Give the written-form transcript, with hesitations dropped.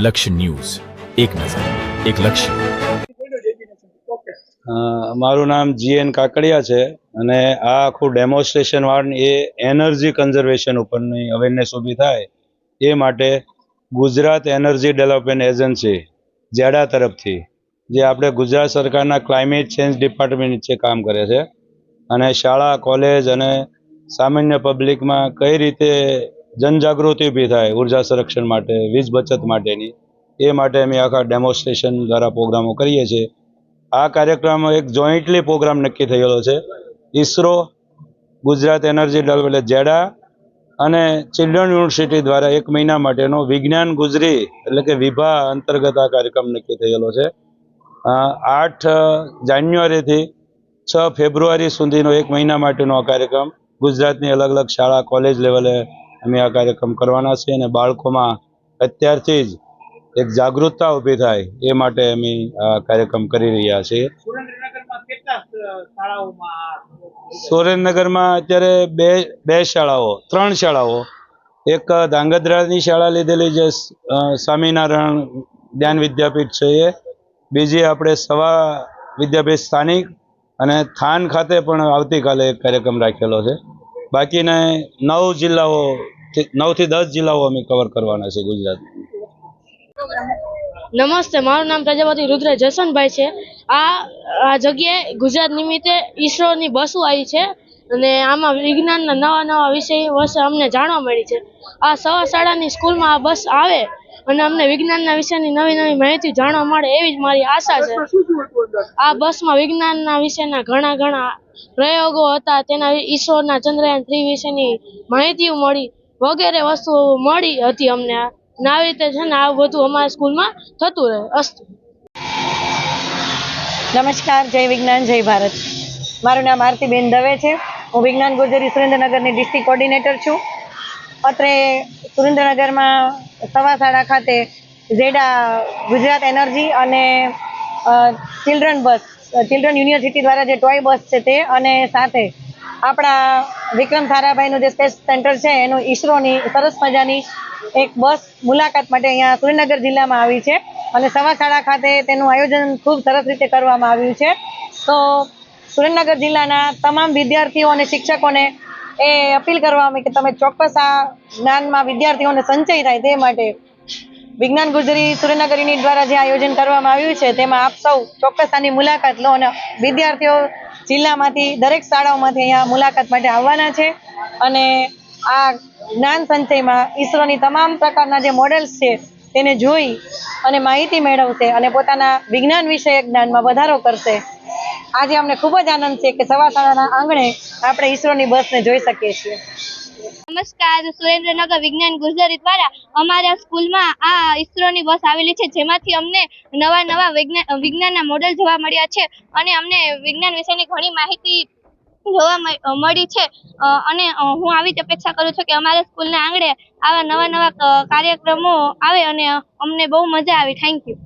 લક્ષ્ય ન્યૂઝ, એક નજર, એક લક્ષ્ય. મારું નામ GN કાકડિયા છે અને આ આખું ડેમોન્સ્ટ્રેશન વાળું એ એનર્જી કન્ઝર્વેશન ઉપરની અવેરનેસ ઊભી થાય એ માટે ગુજરાત એનર્જી ડેવલપમેન્ટ એજન્સી જેડા તરફથી જે આપણે ગુજરાત સરકારના ક્લાઇમેટ ચેન્જ ડિપાર્ટમેન્ટ નીચે કામ કરે છે અને શાળા કોલેજ અને સામાન્ય પબ્લિકમાં કઈ રીતે જનજાગૃતિ ઊભી થાય ઉર્જા સંરક્ષણ માટે, વીજ બચત માટેની, એ માટે અમે આખા ડેમોન્સ્ટ્રેશન દ્વારા પ્રોગ્રામો કરીએ છીએ. આ કાર્યક્રમ એક જોઈન્ટલી પ્રોગ્રામ નક્કી થયેલો છે ISRO, ગુજરાત એનર્જી ડેવલપમેન્ટ જેડા અને ચિલ્ડ્રન યુનિવર્સિટી દ્વારા 1 મહિના માટેનો વિજ્ઞાન ગુજરી એટલે કે વિભા અંતર્ગત આ કાર્યક્રમ નક્કી થયેલો છે. 8 જાન્યુઆરીથી 6 ફેબ્રુઆરી સુધીનો 1 મહિના માટેનો આ કાર્યક્રમ ગુજરાતની અલગ અલગ શાળા કોલેજ લેવલે અમે આ કાર્યક્રમ કરવાના છીએ અને બાળકોમાં અત્યારથી જ એક જાગૃતતા ઊભી થાય એ માટે અમે આ કાર્યક્રમ કરી રહ્યા છીએ. સુરેન્દ્રનગરમાં અત્યારે બે શાળાઓ, 3 શાળાઓ, એક ધાંગધ્રાની શાળા લીધેલી જે સ્વામિનારાયણ જ્ઞાન વિદ્યાપીઠ છે એ, બીજી આપણે સવા વિદ્યાપીઠ સ્થાનિક અને થાન ખાતે પણ આવતીકાલે એક કાર્યક્રમ રાખેલો છે. બાકીના 9 જિલ્લાઓ, 9 થી 10 જિલ્લાઓ અમે કવર કરવાના છે ગુજરાત. નમસ્તે, મારું નામ પ્રજાપતિ રુદ્ર જસવંતભાઈ છે. આ જગ્યાએ ગુજરાત નિમિત્તે ISROની બસો આવી છે અને આમાં વિજ્ઞાનના નવા વિષય વિશે અમને જાણવા મળી છે. આ સવા શાળાની સ્કૂલમાં આ બસ આવે અને અમને વિજ્ઞાનના વિષયની નવી માહિતી જાણવા મળે એવી જ મારી આશા છે. આ બસમાં વિજ્ઞાનના વિષયના ઘણા પ્રયોગો હતા, તેના ISROના ચંદ્રયાન 3 વિશેની માહિતીઓ મળી, વગેરે વસ્તુઓ મળી હતી અમને. આવી રીતે છે ને આ બધું અમારા સ્કૂલમાં થતું રહે. અસ્તુ. નમસ્કાર, જય વિજ્ઞાન, જય ભારત. મારું નામ આરતીબેન દવે છે. હું વિજ્ઞાન ગુજરી સુરેન્દ્રનગરની ડિસ્ટ્રિક્ટ કોર્ડિનેટર છું. અત્રે સુરેન્દ્રનગરમાં સવા શાળા ખાતે જેડા ગુજરાત એનર્જી અને ચિલ્ડ્રન યુનિવર્સિટી દ્વારા જે ટોય બસ છે તે, અને સાથે આપણા વિક્રમ સારાભાઈનું જે સ્પેસ સેન્ટર છે એનું ISROની સરસ મજાની એક બસ મુલાકાત માટે અહીંયા સુરેન્દ્રનગર જિલ્લામાં આવી છે અને સવા શાળા ખાતે તેનું આયોજન ખૂબ સરસ રીતે કરવામાં આવ્યું છે. તો સુરેન્દ્રનગર જિલ્લાના તમામ વિદ્યાર્થીઓ અને શિક્ષકોને એ અપીલ કરવામાં કે તમે ચોક્કસ આ જ્ઞાનમાં વિદ્યાર્થીઓને સંચય થાય તે માટે વિજ્ઞાન ગુજરી સુરેન્દ્રનગર યુનિટ દ્વારા જે આયોજન કરવામાં આવ્યું છે તેમાં આપ સૌ ચોક્કસ આની મુલાકાત લો અને વિદ્યાર્થીઓ જિલ્લામાંથી દરેક શાળાઓમાંથી અહીંયા મુલાકાત માટે આવવાના છે અને આ જ્ઞાન સંચયમાં ISROની તમામ પ્રકારના જે મોડેલ્સ છે તેને જોઈ અને માહિતી મેળવશે અને પોતાના વિજ્ઞાન વિષયક જ્ઞાનમાં વધારો કરશે. આજે અમને ખૂબ જ આનંદ છે કે સવા શાળાના આંગણે આપણે ISROની બસને જોઈ શકીએ છીએ. નમસ્કાર, સુરેન્દ્રનગર વિજ્ઞાન ગુજરી દ્વારા અમારા સ્કૂલમાં આ ISROની બસ આવેલી છે, જેમાંથી અમને નવા વિજ્ઞાનના મોડેલ જોવા મળ્યા છે અને અમને વિજ્ઞાન વિશેની ઘણી માહિતી જોવા મળી છે અને હું આવી જ અપેક્ષા કરું છું કે અમારા સ્કૂલના આંગણે આવા નવા કાર્યક્રમો આવે અને અમને બહુ મજા આવી. Thank you.